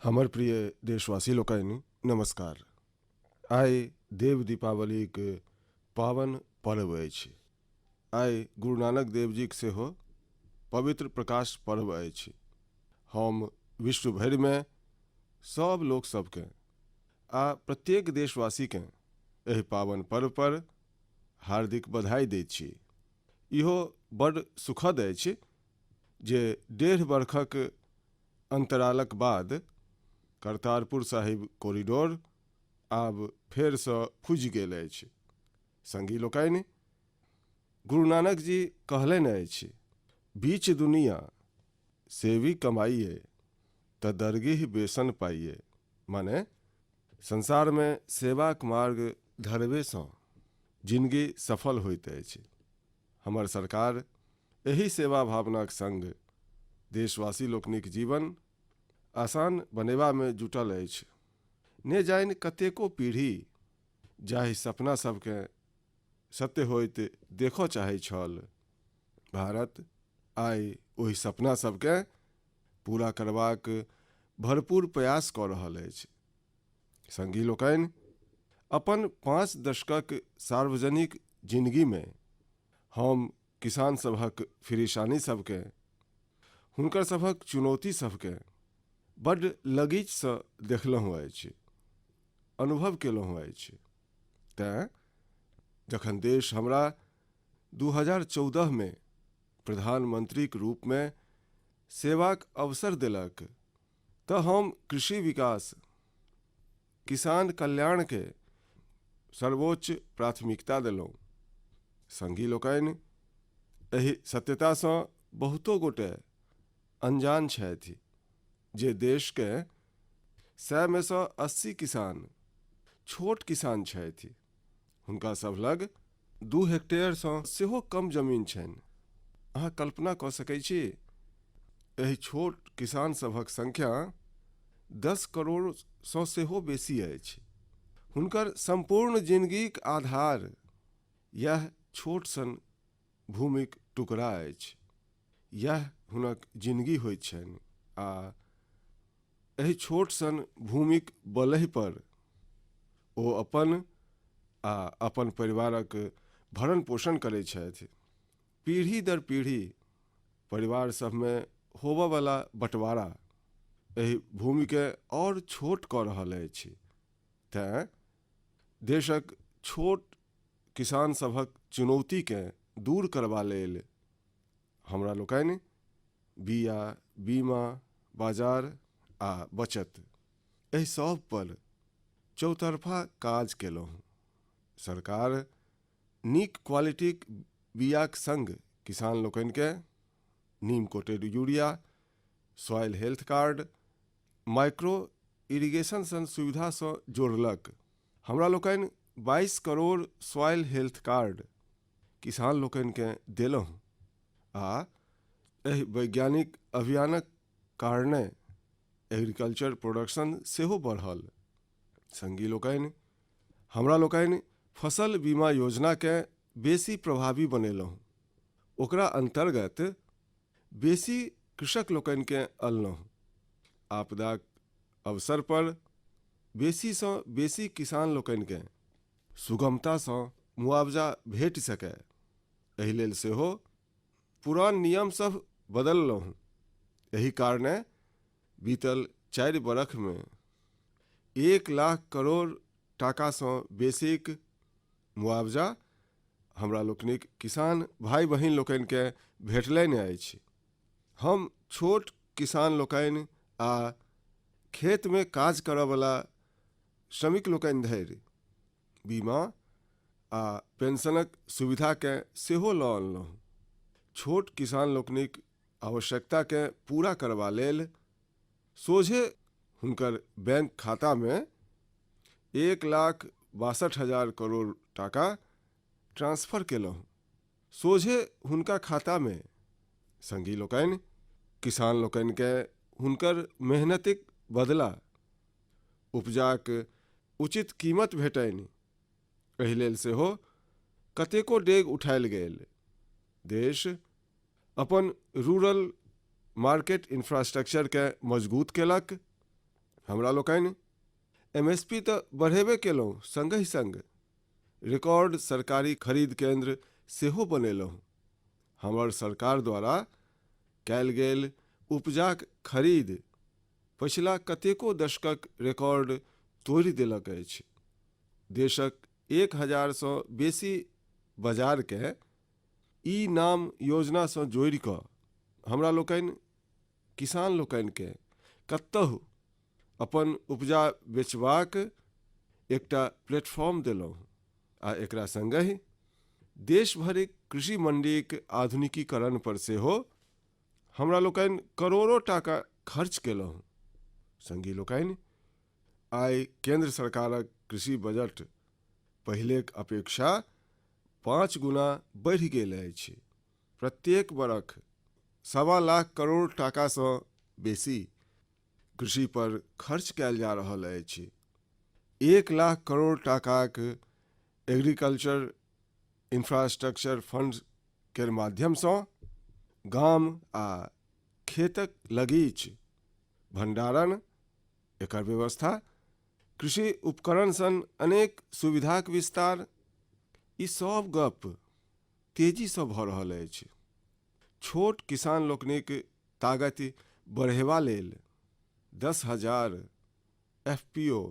हमर प्रिय देशवासी लोकनि नमस्कार। आइ देव दीपावली के पावन पर्व अछि। आइ गुरु नानक देव जी के सेहो पवित्र प्रकाश पर्व अछि। हम विश्व भरि में सब लोक सबके आ प्रत्येक देशवासी के एहि पावन पर्व पर हार्दिक बधाई दैत छी। इहो बड़ सुखद अछि जे 1.5 वर्षक अंतरालक बाद करतारपुर साहिब कॉरिडोर आब फेर से खुजि गेल अछि। संगी लोकनि, गुरु नानक जी कहलनि अछि, बीच दुनिया सेवी कमाइए त दरगिह बेसन पाइए। माने संसार में सेवाक मार्ग धरबे से जिंदगी सफल होइत अछि। हमर सरकार एही सेवा भावनाक संग देशवासी लोकनिक जीवन आसान बनेबा में जुटल अछि। ने जानि कतेको पीढ़ी जाहि सपना सबके सत्य होइत देखो चाहै छल, भारत आइ ओहि सपना सबके पूरा करबाक भरपूर प्रयास कऽ रहल अछि। संगी लोकनि, अपन 5 दशकक सार्वजनिक जिंदगी में हम किसान सभक फिरिसानी सबके, हुनकर सभक चुनौती सबके बड़ लगीच से देखलहुँ अछि, अनुभव केलहुँ अछि। तें जखन देश हमरा 2014 में प्रधानमंत्री के रूप में सेवाक अवसर देलक तऽ हम कृषि विकास, किसान कल्याण के सर्वोच्च प्राथमिकता देलहुँ। संगी लोकनि, एहि सत्यता से बहुतो गोटे अनजान छथि जे देश के 100 में से 80 किसान छोट किसान छथि। हुनका सब लग 2 हेक्टेयर से सेहो कम जमीन छनि। अहाँ कल्पना कऽ सकै छी, एहि छोट किसान सभक संख्या 10 करोड़ से सेहो बेसी अछि। हुनकर संपूर्ण जिंदगीक आधार यह छोट सन भूमिक टुकड़ा अछि। यह हुनक जिंदगी होइत छनि आ एहि छोट सन भूमिक बलहि पर ओ अपन आ अपन परिवारक भरण पोषण करैत छथि। पीढ़ी दर पीढ़ी परिवार सब में होबऽ वाला बंटवारा एहि भूमि के और छोट कऽ रहल अछि। तें देशक छोट किसान सभक चुनौती के दूर करबा लेल हमरा लोकनि बिया, बीमा, बाजार आ बचत एहि सब पर चौतरफा काज केलहुँ। सरकार नीक क्वालिटीक बियाक संग किसान लोकनि के neem coated urea, soil health card, micro irrigation सन सुविधा से जोड़लक। हमरा लोकनि 22 करोड़ सॉइल हेल्थ कार्ड किसान लोकनि के देलहुँ आ एहि वैज्ञानिक अभियानक कारणे एग्रीकल्चर प्रोडक्शन सेहो बढ़ल। संगी लोकनि, हमरा लोकनि फसल बीमा योजना के बेसी प्रभावी बनेलहुँ। ओकरा अंतर्गत बेसी कृषक लोकनि के अनलहुँ। आपदाक अवसर पर बेसी से बेसी किसान लोकनि के सुगमता से मुआवजा भेट सके, एहि लेल सेहो पुरान नियम सब बदललहुँ। एहि कारणे बीतल 4 बरख में 1 लाख करोड़ टाका से बेसीक मुआवजा हमरा लोकनिक किसान भाई बहिन लोकनि के भेटलनि अछि। हम छोट किसान लोकनि आ खेत में काज करय वाला श्रमिक लोकनि धरि बीमा आ पेंशनक सुविधा के सेहो लऽ अनलहुँ। छोट किसान लोकनिक आवश्यकता के पूरा करबा लेल सोझे हुनकर बैंक खाता में 1,62,000 करोड़ टाका ट्रांसफर केलहुँ, सोझे हुनका खाता में। संगी लोकनि, किसान लोकनि के हुनकर मेहनतिक बदला उपजाक उचित कीमत भेटनि, एहि लेल सेहो कतेको डेग उठायल गेल। देश अपन रूरल मार्केट इंफ्रास्ट्रक्चर के मजबूत केलक, हमरा लोकनि MSP तऽ बढ़ेबे केलहुँ, संगहि संग रिकॉर्ड सरकारी खरीद केंद्र सेहो बनेलहुँ। हमर सरकार द्वारा कयल गेल उपजाक खरीद पछिला कतेको दशकक रिकॉर्ड तोड़ि देलक अछि। देशक 1000 सँ बेसी बाजारकेँ ई नाम योजनासँ जोड़ि कऽ हमरा लोकनि किसान लोकनिकेँ कतहु अपन उपजा बेचबाक एकटा प्लेटफॉर्म देलहुँ आ एकरा संगहि देश भरिक कृषि मंडीक आधुनिकीकरण पर सेहो हमरा लोकनि करोड़ों टाका खर्च केलहुँ। संगी लोकनि, आइ केंद्र सरकारक कृषि बजट पहिलेक अपेक्षा 5 गुना बढ़ि गेल अछि। प्रत्येक बरख 1.25 लाख करोड़ टाकासँ बेसी कृषि पर खर्च कयल जा रहल अछि। 1 लाख करोड़ टाकाक एग्रीकल्चर इंफ्रास्ट्रक्चर फंड केर माध्यमसँ गाम आ खेतक लगीच भंडारण, एकर व्यवस्था, कृषि उपकरण सन अनेक सुविधाक विस्तार, ई सब गप तेजीसँ भऽ रहल अछि। छोट किसान लोकनिक ताकत बढ़ेबा लेल 10,000 FPO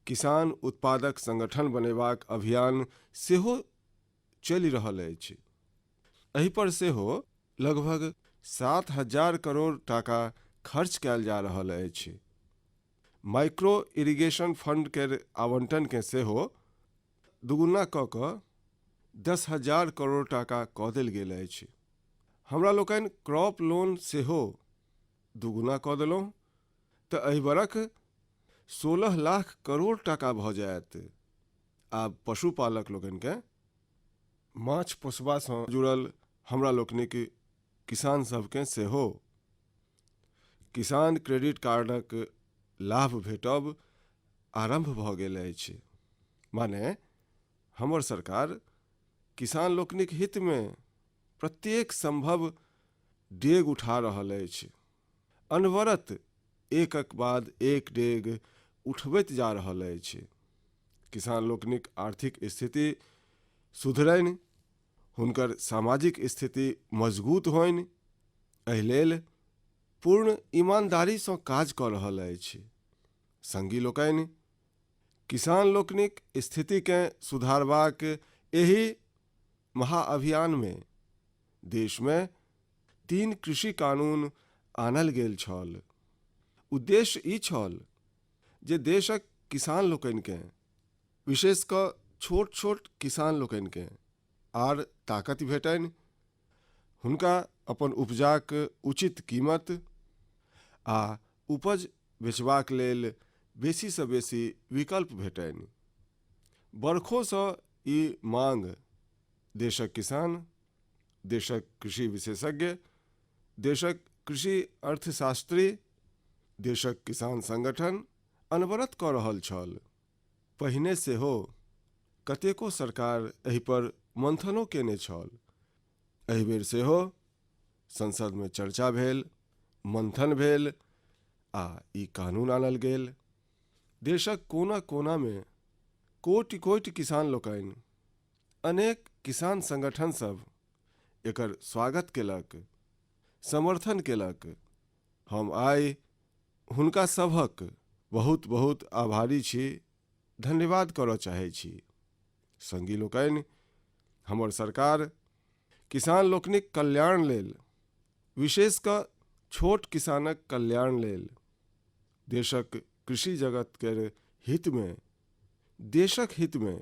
किसान उत्पादक संगठन बनेबाक अभियान सेहो चलि रहल अछि। एहि पर सेहो लगभग 7,000 करोड़ टाका खर्च कयल जा रहल अछि। माइक्रो इरिगेशन फंड केर आवंटन के सेहो दुगुना कऽ कऽ 10,000 करोड़ टाका कऽ देल गेल अछि। हमरा लोकनि क्रॉप लोन सेहो दुगुना कऽ देलहुँ तऽ एहि बरख 16 लाख करोड़ टाका भऽ जायत। आब पशुपालक लोकनिकेँ माछ पोसबासँ जुड़ल हमरा लोकनिक किसान सभकेँ सेहो किसान क्रेडिट कार्डक लाभ भेटब आरंभ भऽ गेल अछि। माने हमर सरकार किसान लोकनिक हितमे प्रत्येक संभव डेग उठा रहल अछि। अनवरत एकक बाद एक डेग उठबैत जा रहल अछि। किसान लोकनिक आर्थिक स्थिति सुधरनि, हुनकर सामाजिक स्थिति मजबूत होनि, एहि लेल पूर्ण ईमानदारीसँ काज कऽ रहल अछि। संगी लोकनि, किसान लोकनिक स्थितिकेँ सुधारबाक एहि महाअभियानमे देशमे 3 कृषि कानून आनल गेल छल। उद्देश्य ई छल जे देशक किसान लोकनिकेँ, विशेष कऽ छोट छोट किसान लोकनिकेँ आर ताकत भेटनि, हुनका अपन उपजाक उचित कीमत आ उपज बेचबाक लेल बेसीसँ बेसी विकल्प भेटनि। बरखोसँ ई मांग देशक किसान, देशक कृषि विशेषज्ञ, देशक कृषि अर्थशास्त्री, देशक किसान संगठन अनवरत कऽ रहल छल। पहिने सेहो कतेको सरकार एहि पर मंथनो केने छल। एहि बेर सेहो संसदमे चर्चा भेल, मंथन भेल आ ई कानून आनल गेल। देशक कोना कोनामे कोटि कोटि किसान लोकनि, अनेक किसान संगठन सब एकर स्वागत केलक, समर्थन केलक। हम आइ हुनका सभक बहुत बहुत आभारी छी, धन्यवाद करऽ चाहै छी। संगी लोकनि, हमर सरकार किसान लोकनिक कल्याण लेल, विशेष कऽ छोट किसानक कल्याण लेल, देशक कृषि जगत केर हितमे, देशक हितमे,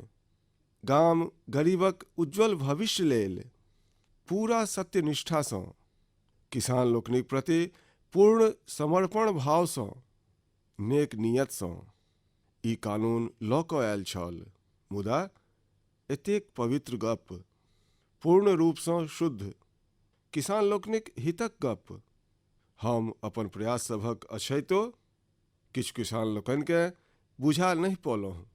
गाम गरीबक उज्जवल भविष्य लेल पूरा सत्यनिष्ठासँ, किसान लोकनिक प्रति पूर्ण समर्पण भावसँ, नेक नियतसँ ई कानून लऽ कऽ आयल छल। मुदा एतेक पवित्र गप, पूर्ण रूपसँ शुद्ध किसान लोकनिक हितक गप हम अपन प्रयास सभक अछैतो किछु किसान लोकनिकेँ बुझा नहि पौलहुँ।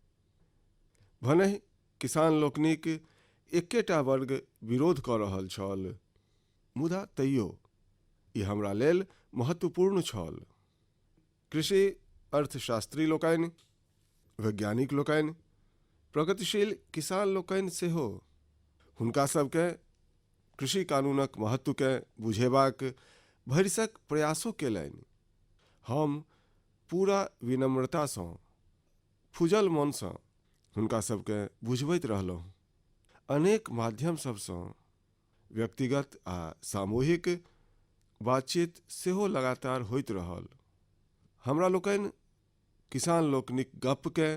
भनहि किसान लोकनिक एकेटा वर्ग विरोध कऽ रहल छल, मुदा तैयो ई हमरा लेल महत्वपूर्ण छल। कृषि अर्थशास्त्री लोकनि, वैज्ञानिक लोकनि, प्रगतिशील किसान लोकनि सेहो हुनका सबके कृषि कानूनक महत्वके बुझेबाक भरिसक प्रयासो केलनि। हम पूरा विनम्रतासँ फुजल मनसँ हुनका सबके बुझबैत रहलहुँ। अनेक माध्यम सबसँ व्यक्तिगत आ सामूहिक बातचीत सेहो लगातार होइत रहल। हमरा लोकनि किसान लोकनिक गपके,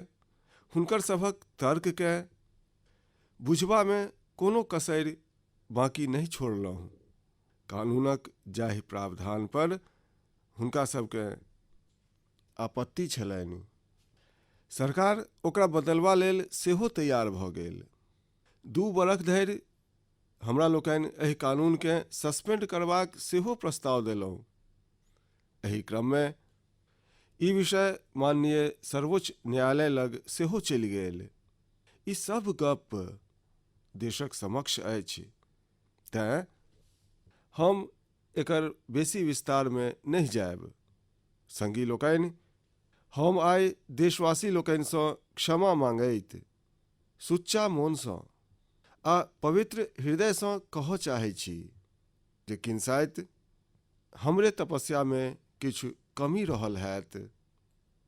हुनकर सभक तर्कके बुझबामे कोनो कसरि बाकी नहीं छोड़लहुँ। कानूनक जाहि प्रावधान पर हुनका सबके आपत्ति छलनि, सरकार ओकरा बदलवा लेल सेहो तैयार भऽ गेल। 2 बरख धरि हमरा लोकनि एहि कानूनके सस्पेंड करबाक सेहो प्रस्ताव देलहुँ। एहि क्रममे ई विषय माननीय सर्वोच्च न्यायालय लग सेहो चलि गेल। ई सब गप देशक समक्ष अछि, तेँ हम एकर बेसी विस्तार में नहीं जायब। संगी लोकनि, हम आइ देशवासी लोकनिसँ क्षमा मांगैत सुच्चा मोनसँ आ पवित्र हृदयसँ कहऽ चाहै छी जे किन्साइत हमरे तपस्या में किछु कमी रहल हैत,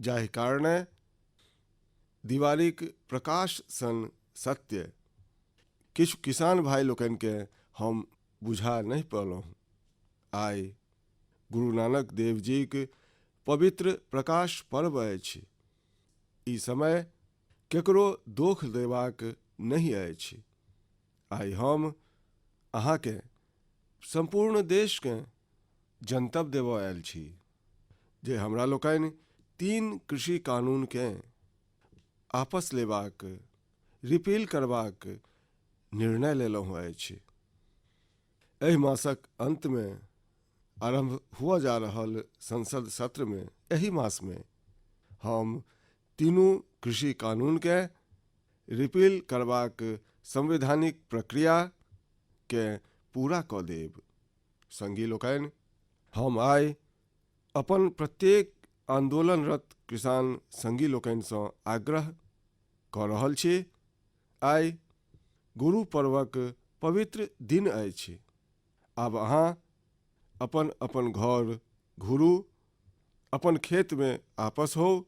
जाहि कारणे दिवालीक प्रकाश सन सत्य किछु किसान भाई लोकनि के हम बुझा नहीं पौलहुँ। आइ गुरु नानक देव जी के पवित्र प्रकाश पर्व अछि। ई समय केकरो दोख देबाक नहीं अछि। आइ हम अहाँके संपूर्ण देश के जनतब देबऽ आयल छी जे हमरा लोकनि 3 कृषि कानून के आपस लेबाक, रिपील करबाक निर्णय लेलहुँ अछि। एहि मासक अंत में आरंभ हुआ जा रहल संसद सत्र में, एहि मास में हम 3 कृषि कानून के रिपील करबाक संवैधानिक प्रक्रिया के पूरा कऽ देब। संगी लोकनि, हम आइ अपन प्रत्येक आंदोलनरत किसान संगी लोकनिसँ आग्रह कऽ रहल छी। आइ गुरु पर्वक पवित्र दिन अछि। आब अहाँ अपन अपन घर घुरू, अपन खेत में आपस हो,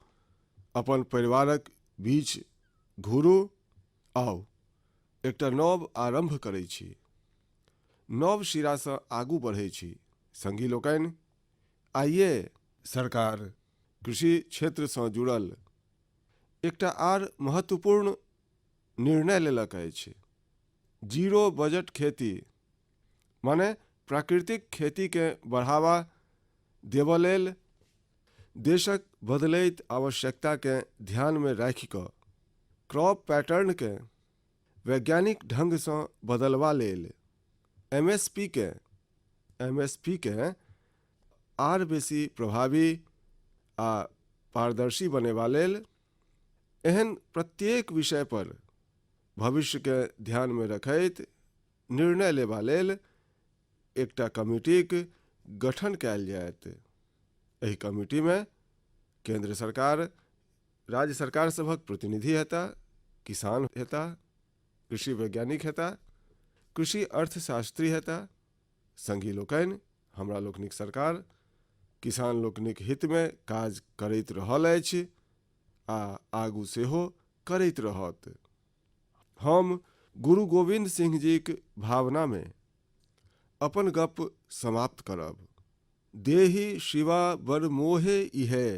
अपन परिवारक बीच घुरू। आउ एकटा नव आरंभ करै छी, नव शिरासँ आगू बढ़ै छी। संगी लोकनि, आइए सरकार कृषि क्षेत्रसँ जुड़ल एकटा आर महत्वपूर्ण निर्णय लेलक अछि। 0 बजट खेती माने प्राकृतिक खेती के बढ़ावा देबऽ लेल देशक बदलैत आवश्यकता के ध्यान में राखि कऽ क्रॉप पैटर्न के वैज्ञानिक ढंग से बदलवा लेल एमएसपी के आर बेसी प्रभावी आ पारदर्शी बनेवा लेल एहन प्रत्येक विषय पर भविष्य के ध्यान में रखैत निर्णय लेवा लेल एकटा कमिटीक गठन कयल जायत। एहि कमिटी में केंद्र सरकार, राज्य सरकार सभक प्रतिनिधि हेता, किसान हेता, कृषि वैज्ञानिक हेता, कृषि अर्थशास्त्री हेता। संगी लोकनि, हमरा लोकनिक सरकार किसान लोकनिक हित में काज करैत रहल अछि आ आगू सेहो करैत रहत। हम गुरु गोविंद सिंह जी के भावना में अपन गप समाप्त करब। देहि शिवा बर मोहे इहे,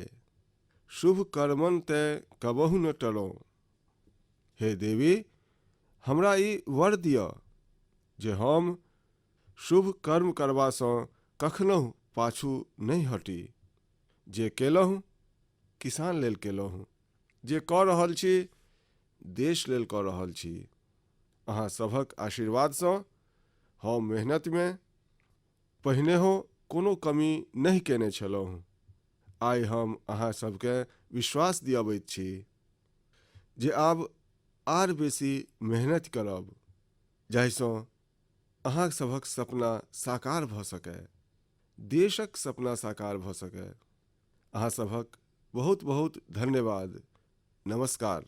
शुभ कर्मन ते कबहु न टरो। हे देवी, हमरा ई वर दिअ जे हम शुभ कर्म करबासँ कखनहु पाछू नहीं हटी। जे केलहुँ किसान लेल केलहुँ, जे कऽ रहल छी देश लेल कऽ रहल छी। अहाँ सभक आशीर्वादसँ हम मेहनत में पहिनेहो कोनो कमी नहीं केने छलहुँ। आइ हम अहाँ सबके विश्वास दियाबैत छी जे आब आर बेसी मेहनत करब, जाहिसँ अहाँ सभक सपना साकार भऽ सकै, देशक सपना साकार भऽ सकै। अहाँ सभक बहुत बहुत धन्यवाद। नमस्कार।